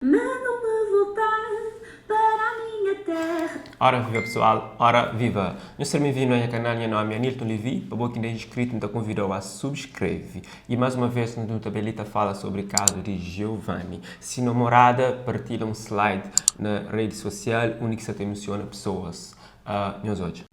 Manda-me voltar para a minha terra. Ora viva pessoal, ora viva! Não ser bem-vindo ao canal, meu nome é Nilton Levi. Para quem não é inscrito, me convido a subscrever. E mais uma vez, no tabelita fala sobre o caso de Giovanni. Se namorada, partilha um slide na rede social, onde que se te emociona pessoas. Nós hoje.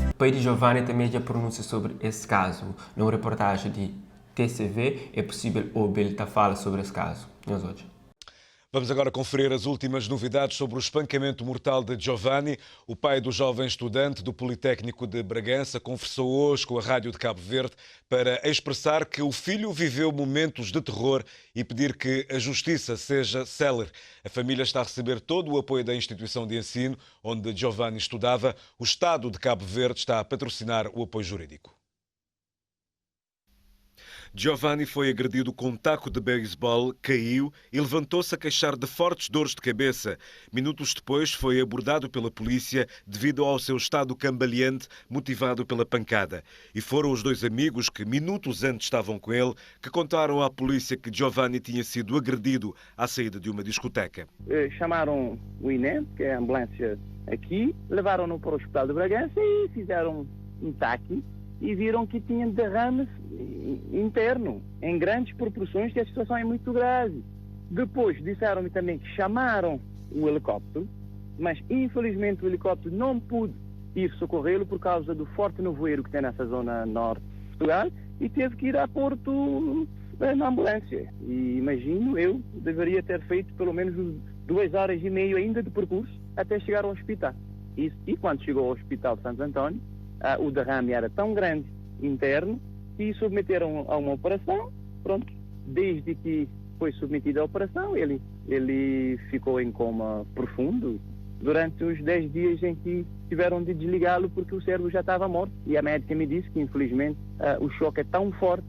O pai de Giovanni também já pronuncia sobre esse caso. Numa reportagem de TCV, é possível ouvir ele falar sobre esse caso. Nós hoje. Vamos agora conferir as últimas novidades sobre o espancamento mortal de Giovanni. O pai do jovem estudante do Politécnico de Bragança conversou hoje com a Rádio de Cabo Verde para expressar que o filho viveu momentos de terror e pedir que a justiça seja célere. A família está a receber todo o apoio da instituição de ensino onde Giovanni estudava. O Estado de Cabo Verde está a patrocinar o apoio jurídico. Giovanni foi agredido com um taco de beisebol, caiu e levantou-se a queixar de fortes dores de cabeça. Minutos depois foi abordado pela polícia devido ao seu estado cambaleante motivado pela pancada. E foram os dois amigos que minutos antes estavam com ele que contaram à polícia que Giovanni tinha sido agredido à saída de uma discoteca. Chamaram o INEM, que é a ambulância aqui, levaram-no para o Hospital de Bragança e fizeram um taque e viram que tinha derrames interno, em grandes proporções, que a situação é muito grave. Depois disseram-me também que chamaram o helicóptero, mas infelizmente o helicóptero não pôde ir socorrê-lo por causa do forte nevoeiro que tem nessa zona norte de Portugal e teve que ir a Porto na ambulância. E imagino, eu deveria ter feito pelo menos 2 horas e meia ainda de percurso até chegar ao hospital. E quando chegou ao Hospital de Santo António, o derrame era tão grande interno que submeteram a uma operação. Pronto, desde que foi submetido à operação, ele ficou em coma profundo durante os 10 dias em que tiveram de desligá-lo porque o cérebro já estava morto. E a médica me disse que, infelizmente, o choque é tão forte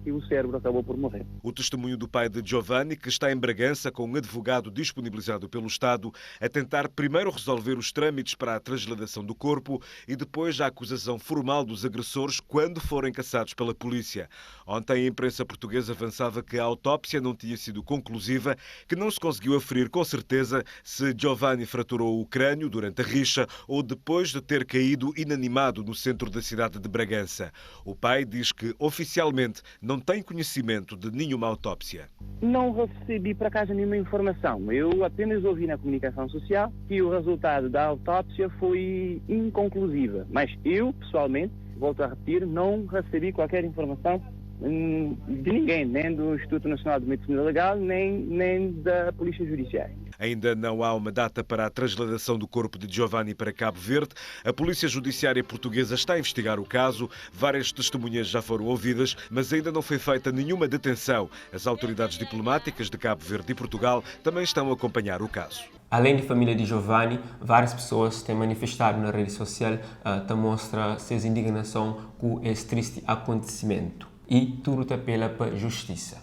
que o cérebro acabou por morrer. O testemunho do pai de Giovanni, que está em Bragança com um advogado disponibilizado pelo Estado a tentar primeiro resolver os trâmites para a transladação do corpo e depois a acusação formal dos agressores quando forem caçados pela polícia. Ontem a imprensa portuguesa avançava que a autópsia não tinha sido conclusiva, que não se conseguiu aferir com certeza se Giovanni fraturou o crânio durante a rixa ou depois de ter caído inanimado no centro da cidade de Bragança. O pai diz que oficialmente não tem conhecimento de nenhuma autópsia. Não recebi para casa nenhuma informação. Eu apenas ouvi na comunicação social que o resultado da autópsia foi inconclusiva. Mas eu, pessoalmente, volto a repetir, não recebi qualquer informação de ninguém, nem do Instituto Nacional de Medicina Legal, nem da Polícia Judiciária. Ainda não há uma data para a transladação do corpo de Giovanni para Cabo Verde. A Polícia Judiciária Portuguesa está a investigar o caso. Várias testemunhas já foram ouvidas, mas ainda não foi feita nenhuma detenção. As autoridades diplomáticas de Cabo Verde e Portugal também estão a acompanhar o caso. Além da família de Giovanni, várias pessoas têm manifestado na rede social para mostrar sua indignação com esse triste acontecimento. E tudo apela para a justiça.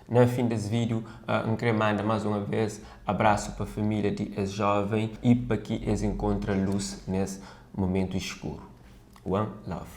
No fim desse vídeo, eu quero mandar mais uma vez abraço para a família de esse jovem e para que eles encontrem luz nesse momento escuro. One love.